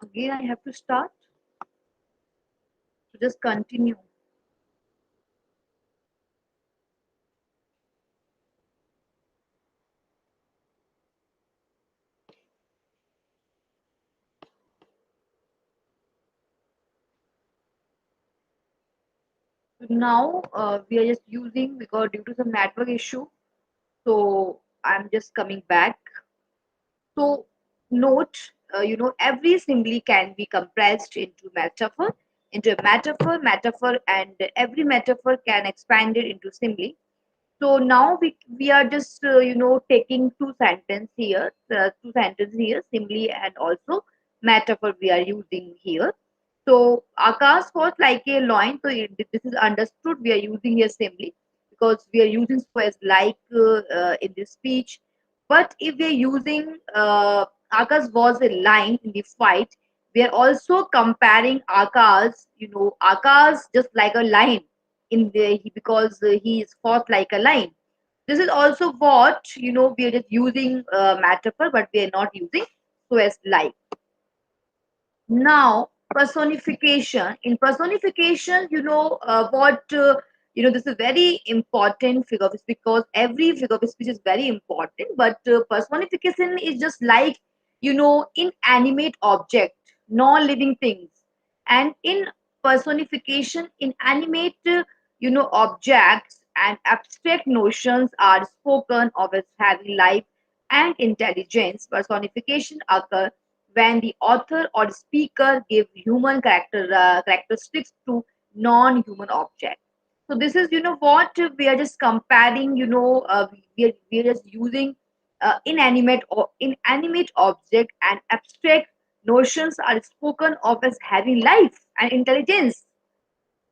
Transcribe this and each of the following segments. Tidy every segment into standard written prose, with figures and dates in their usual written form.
Again, I have to start. So just continue. So now we are just using because due to some network issue. So I'm just coming back. So note, every simile can be compressed into a metaphor, and every metaphor can expand it into simile. So now we are just taking two sentences here, simile and also metaphor we are using here. So Akash was like a loin. So this is understood. We are using here simile because we are using so as like in this speech. But if we are using Akash was a line in the fight, we are also comparing Akash. Akash just like a line in because he is fought like a line. This is also what we are just using metaphor, but we are not using so as like. Now personification. In personification, what this is very important figure of speech because every figure of speech is very important, but personification is just like inanimate object, non-living things. And in personification, inanimate objects and abstract notions are spoken of as having life and intelligence. Personification occur when the author or speaker give human characteristics to non-human object. So this is what we are just comparing. We are just using inanimate object and abstract notions are spoken of as having life and intelligence.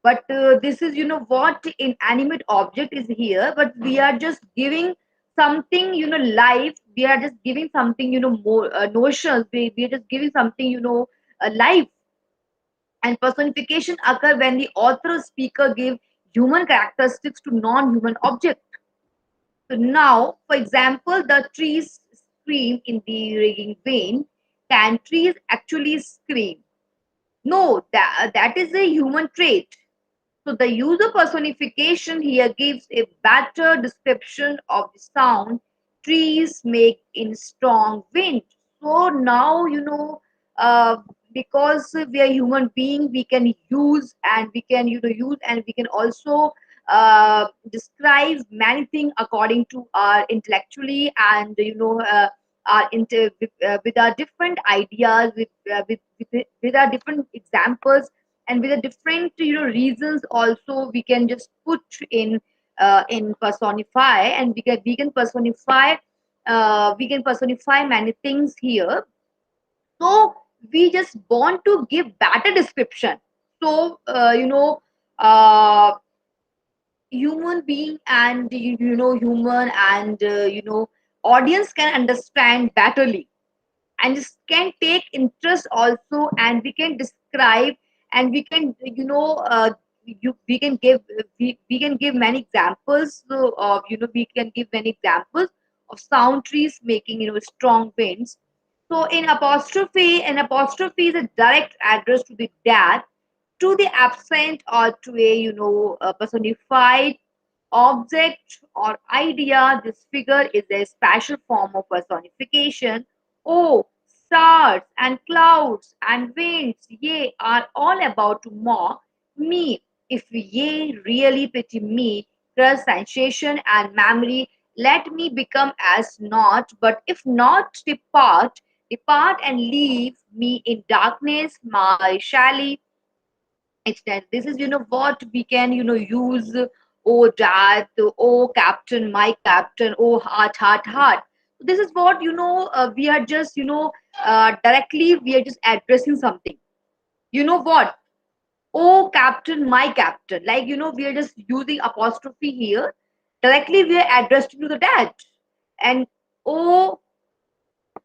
But this is what inanimate object is here, but we are just giving something life. We are just giving something more notions. We are just giving something life. And personification occur when the author or speaker give human characteristics to non-human object. So now, for example, the trees scream in the ringing vein. Can trees actually scream? No, that is a human trait. So the user personification here gives a better description of the sound trees make in strong wind. So now because we are human being, we can use and we can use and we can also describe many things according to our intellectually and with our different ideas with our different examples and with the different reasons also we can just put in personify, and we can personify many things here. So we just want to give better description. So human being and human and audience can understand betterly and just can take interest also, and we can describe and we can we can give we can give many examples. So we can give many examples of sound trees making strong winds. So in apostrophe, an apostrophe is a direct address to the dad, to the absent, or to a personified object or idea. This figure is a special form of personification. Oh, stars and clouds and winds, ye are all about to mock me. If ye really pity me, crush sensation and memory, let me become as naught. But if not, depart and leave me in darkness, my shally extent. This is what we can use. Oh dad, oh captain, my captain, oh heart, heart, heart. So this is what we are just directly we are just addressing something. You know what? Oh captain, my captain. Like we are just using apostrophe here. Directly we are addressing to the dad. And oh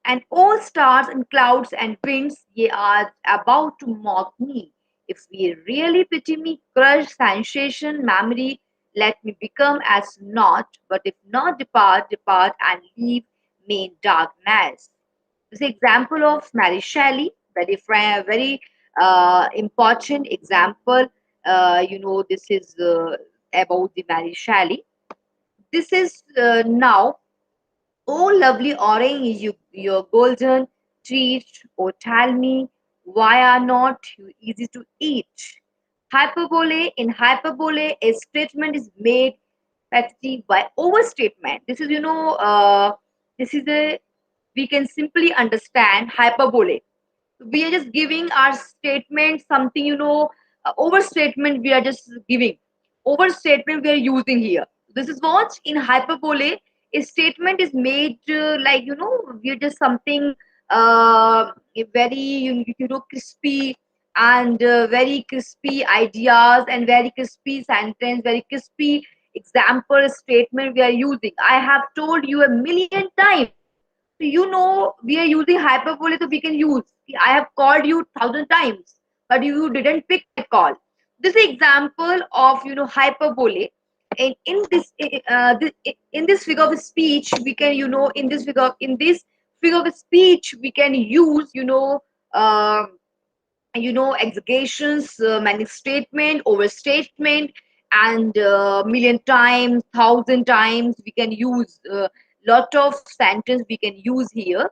and all stars and clouds and winds, ye are about to mock me. If ye really pity me, crush sensation, memory, let me become as naught. But if not, depart and leave me in darkness. This is example of Mary Shelley. very important example. This is about the Mary Shelley. This is now, oh lovely orange, your golden treat. Oh, tell me, why are not you easy to eat? Hyperbole. In hyperbole, a statement is made petty by overstatement. This is, this is a, we can simply understand hyperbole. We are just giving our statement something, overstatement we are just giving. Overstatement we are using here. This is what in hyperbole, a statement is made like, we are just something very, crispy, and very crispy ideas and very crispy sentence, very crispy example statement we are using. I have told you a million times. So we are using hyperbole, so we can use. I have called you 1,000 times, but you didn't pick my call. This is example of hyperbole. And in this figure of speech, we can in this figure of speech we can use uh, exaggeраtions, many statement, overstatement, and million times, 1,000 times we can use. Lot of sentence we can use here.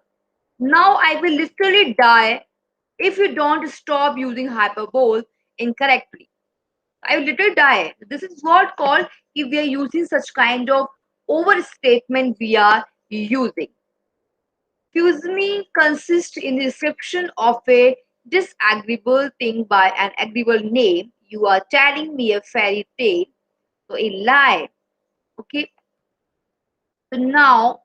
Now I will literally die if you don't stop using hyperbole incorrectly. I will literally die. This is what called if we are using such kind of overstatement we are using. Fusme consists in the description of a disagreeable thing by an agreeable name. You are telling me a fairy tale, so a lie. Okay. So now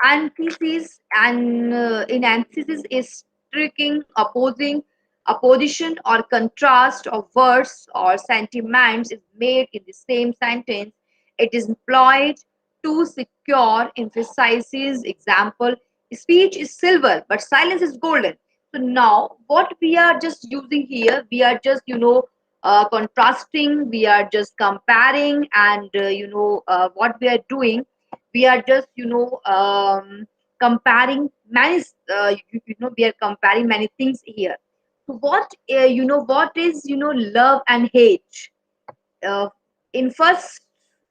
antithesis, and in antithesis is striking opposition or contrast of words or sentiments is made in the same sentence. It is employed to secure emphasizes. Example: speech is silver but silence is golden. So now what we are just using here, we are just contrasting, we are just comparing, and what we are doing, we are just comparing many we are comparing many things here. So what is love and hate. uh, in first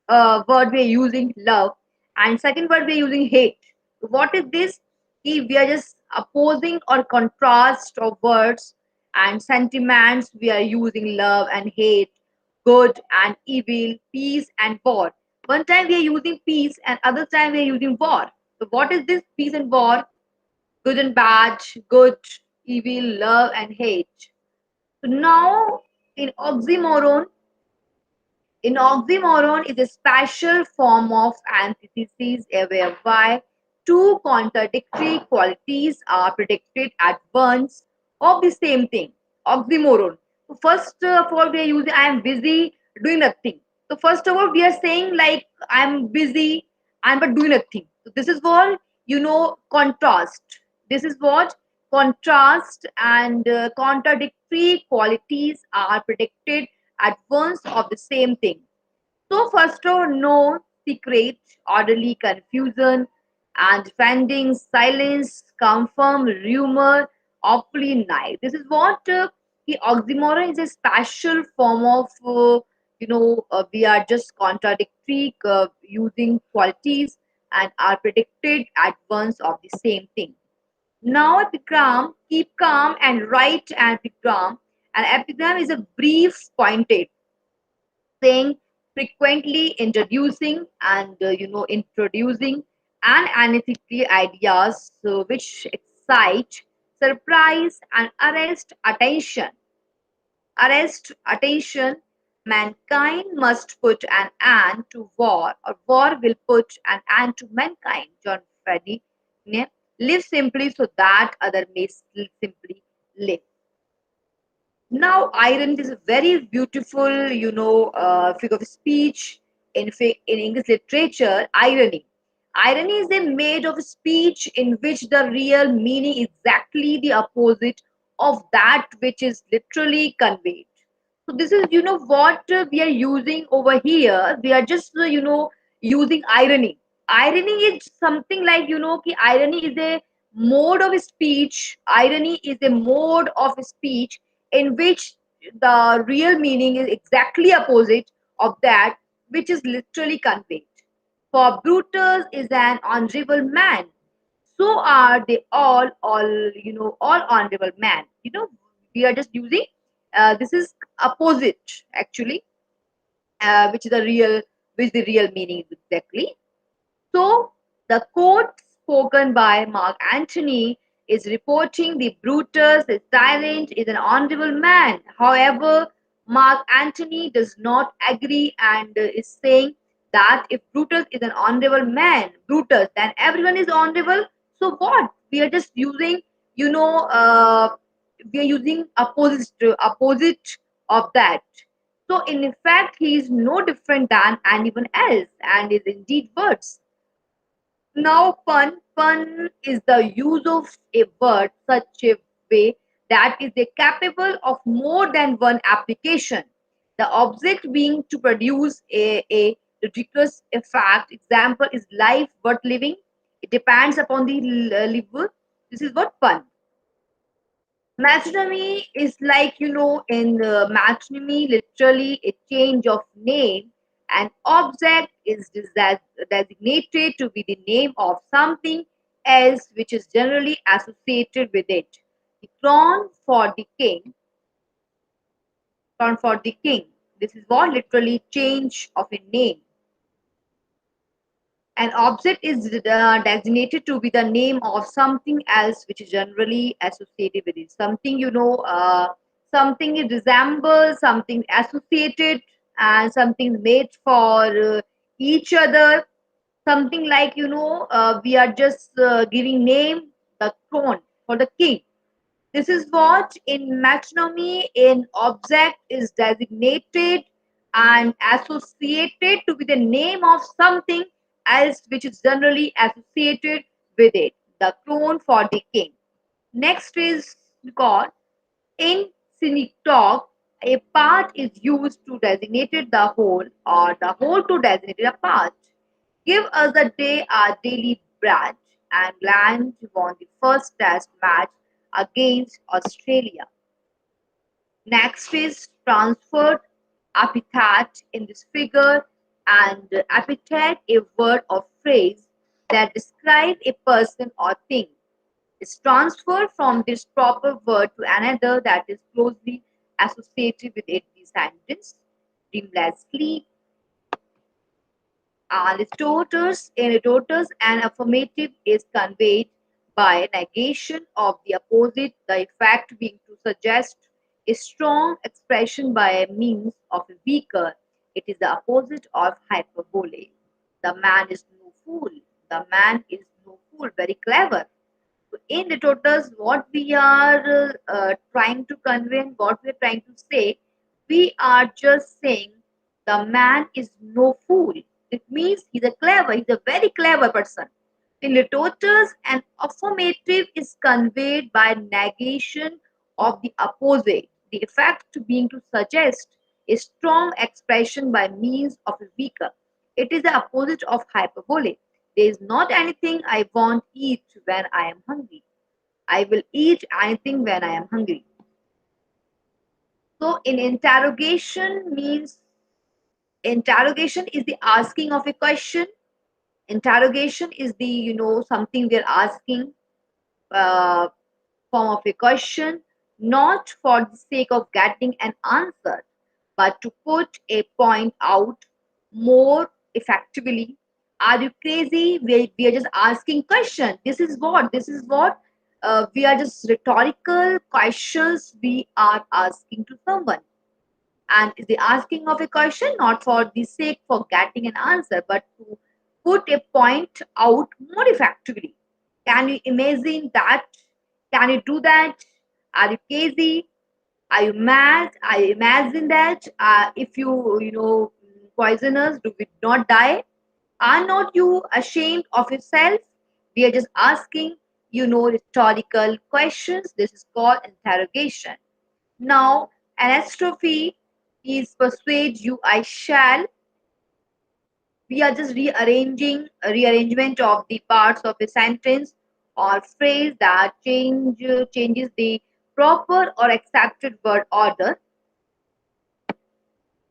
word we are using love, and second word we are using hate. What is this? If we are just opposing or contrast of words and sentiments, we are using love and hate, good and evil, peace and war. One time we are using peace and other time we are using war. So what is this peace and war? Good and bad, good, evil, love and hate. So now in oxymoron, oxymoron is a special form of antithesis whereby two contradictory qualities are predicted at once of the same thing. Oxymoron. So first of all, we are using I am busy doing nothing. So first of all, we are saying like I am busy, I am but doing nothing. So this is what contrast. This is what contrast, and contradictory qualities are predicted at once of the same thing. So first of all, no secret, orderly confusion, and defending silence, confirm rumor, awfully nice. This is what the oxymoron is a special form of, we are just contradictory using qualities and are predicted at once of the same thing. Now epigram, keep calm and write an epigram. An epigram is a brief pointed saying, frequently introducing, and introducing and analytically ideas which excite, surprise and arrest attention. Mankind must put an end to war, or war will put an end to mankind. John Freddy. Live simply so that other may simply live. Now, irony is a very beautiful, figure of speech in English literature. Irony. Irony is a made of speech in which the real meaning is exactly the opposite of that which is literally conveyed. So this is, what we are using over here. We are just, using irony. Irony is something like, irony is a mode of speech. Irony is a mode of speech in which the real meaning is exactly opposite of that which is literally conveyed. For Brutus is an honorable man, so are they all honorable man. We are just using this is opposite actually, which is the real, which the real meaning is exactly. So, the quote spoken by Mark Antony is reporting the Brutus is silent, is an honorable man. However, Mark Antony does not agree and is saying that if Brutus is an honorable man, Brutus, then everyone is honorable. So what? We are just using, you know, uh, we are using opposite of that. So in fact, he is no different than anyone else and is indeed words. Now, pun is the use of a word such a way that is capable of more than one application. The object being to produce a ridiculous effect. Example is life worth living. It depends upon the liver. This is what pun. Matrimony is like, in matrimony, literally a change of name. An object is designated to be the name of something else which is generally associated with it. The crown for the king. This is what literally change of a name. An object is designated to be the name of something else which is generally associated with it. Something it resembles, something associated, and something made for each other. Something like, we are just giving name the throne for the king. This is what in matrimony an object is designated and associated to be the name of something else which is generally associated with it. The crown for the king. Next is God. In cynic talk, a part is used to designate the whole or the whole to designate a part. Give us a day our daily bread, and England won the first test match against Australia. Next is transferred epithet in this figure, and epithet a word or phrase that describe a person or thing. Is transferred from this proper word to another that is closely associated with it. The sentence dreamless sleep. In rhetorics, an affirmative is conveyed by negation of the opposite, the effect being to suggest a strong expression by a means of a weaker. It is the opposite of hyperbole. The man is no fool. The man is no fool. Very clever. So in rhetorics, what we are trying to convey and what we are trying to say, we are just saying the man is no fool. It means he's a very clever person. In rhetorics, an affirmative is conveyed by negation of the opposite, the effect being to suggest a strong expression by means of a weaker. It is the opposite of hyperbole. There is not anything I won't eat when I am hungry. I will eat anything when I am hungry. So, in interrogation is the asking of a question. Interrogation is the something we're asking, uh, form of a question, not for the sake of getting an answer, but to put a point out more effectively. Are you crazy? We are just asking question. This is what we are just rhetorical questions we are asking to someone. And is the asking of a question not for the sake for getting an answer, but to put a point out more effectively. Can you imagine that? Can you do that? Are you crazy? Are you mad? I imagine that if poisoners do not die, are not you ashamed of yourself? We are just asking, rhetorical questions. This is called interrogation. Now, anastrophe is persuade you I shall. We are just rearrangement of the parts of a sentence or phrase that changes the proper or accepted word order.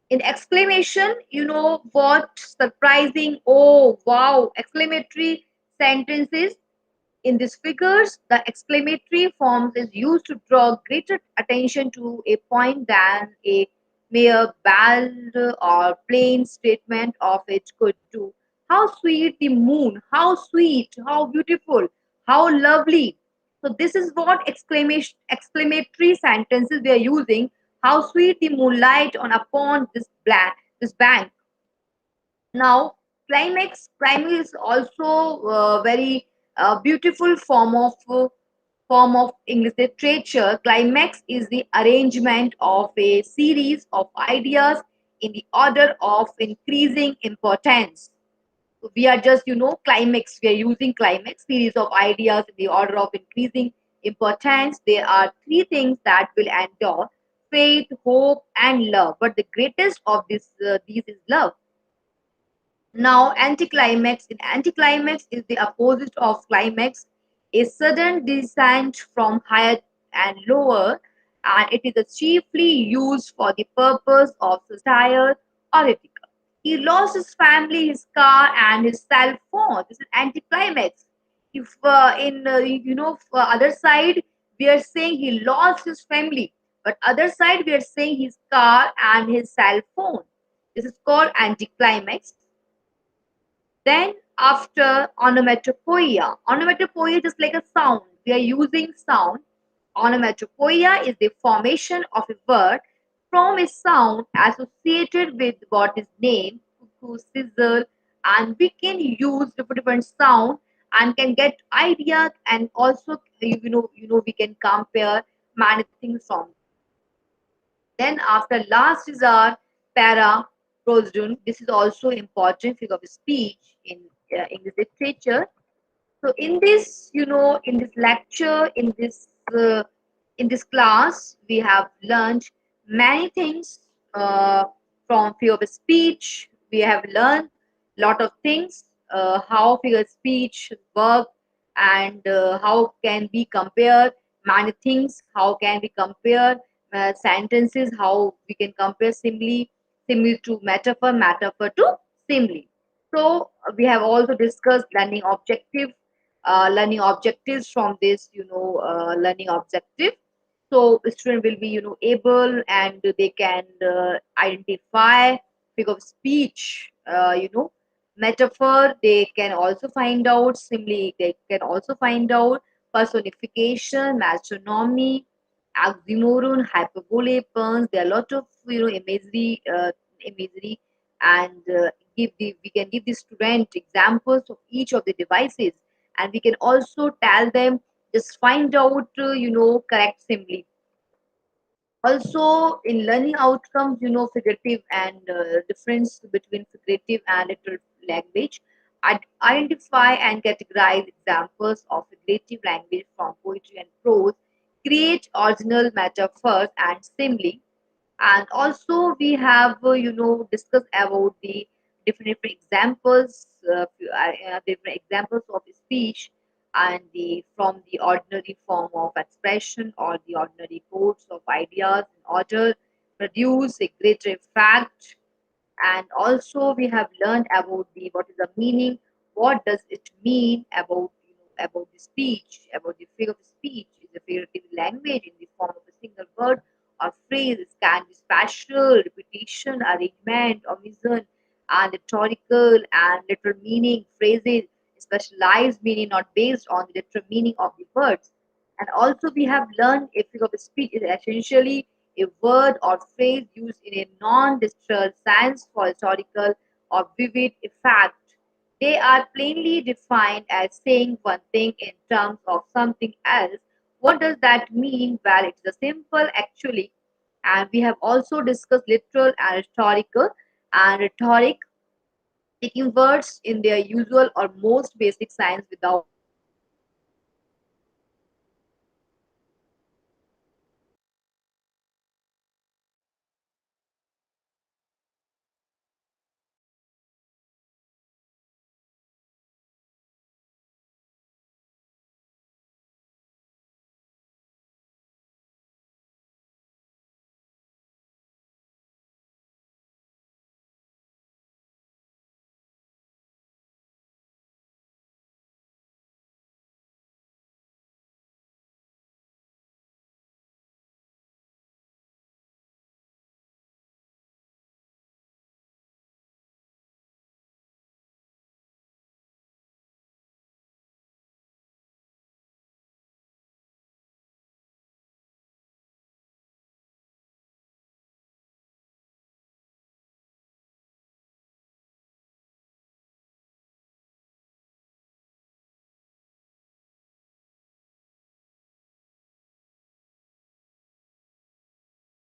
In exclamation, you know what surprising, oh wow, exclamatory sentences. In these figures, the exclamatory form is used to draw greater attention to a point than a mere bald or plain statement of it could do. How sweet the moon, how sweet, how beautiful, how lovely. So this is what exclamatory sentences we are using. How sweet the moonlight on upon this bank. Now, climax is also very beautiful form of English literature. Climax is the arrangement of a series of ideas in the order of increasing importance. So we are just, climax. We are using climax, series of ideas in the order of increasing importance. There are three things that will endure: faith, hope, and love. But the greatest of these is love. Now, anticlimax. In anticlimax is the opposite of climax, a sudden descent from higher and lower, and it is chiefly used for the purpose of satire or ethical. He lost his family, his car, and his cell phone. This is anticlimax. If in for other side we are saying he lost his family, but other side we are saying his car and his cell phone. This is called anticlimax. Then after onomatopoeia, onomatopoeia is just like a sound. We are using sound. Onomatopoeia is the formation of a word from a sound associated with what is named, cuckoo, sizzle, and we can use different sound and can get idea, and also we can compare many things from. Then after last is our para prosodon. This is also important figure of speech in English literature. So in this, in this lecture, uh, in this class, we have learned many things from figure of speech. We have learned lot of things, how figure of speech work, and how can we compare many things. How can we compare sentences? How we can compare simile to metaphor, metaphor to simile. So we have also discussed learning objectives from this, learning objective. So the student will be, able, and they can identify figure of speech, metaphor. They can also find out simile. They can also find out personification, metronomy, oxymoron, hyperbole, puns. There are a lot of imagery, and we can give the student examples of each of the devices, and we can also tell them just find out correct simile. Also in learning outcomes, figurative and difference between figurative and literal language. Identify and categorize examples of figurative language from poetry and prose. Create original metaphors and simile. And also we have discussed about the different examples, different examples of speech, and the from the ordinary form of expression or the ordinary codes of ideas in order produce a greater effect. And also we have learned about the what is the meaning, what does it mean about about the speech, about the figure of speech is a figurative language in the form of a single word or phrase. It can be spatial repetition, arrangement, omission, and rhetorical and literal meaning phrases, specialized meaning not based on the literal meaning of the words. And also we have learned a figure of speech is essentially a word or phrase used in a non-literal sense for historical or vivid effect. They are plainly defined as saying one thing in terms of something else. What does that mean? Well, it's a simple actually. And we have also discussed literal and rhetorical. And rhetoric taking words in their usual or most basic sense without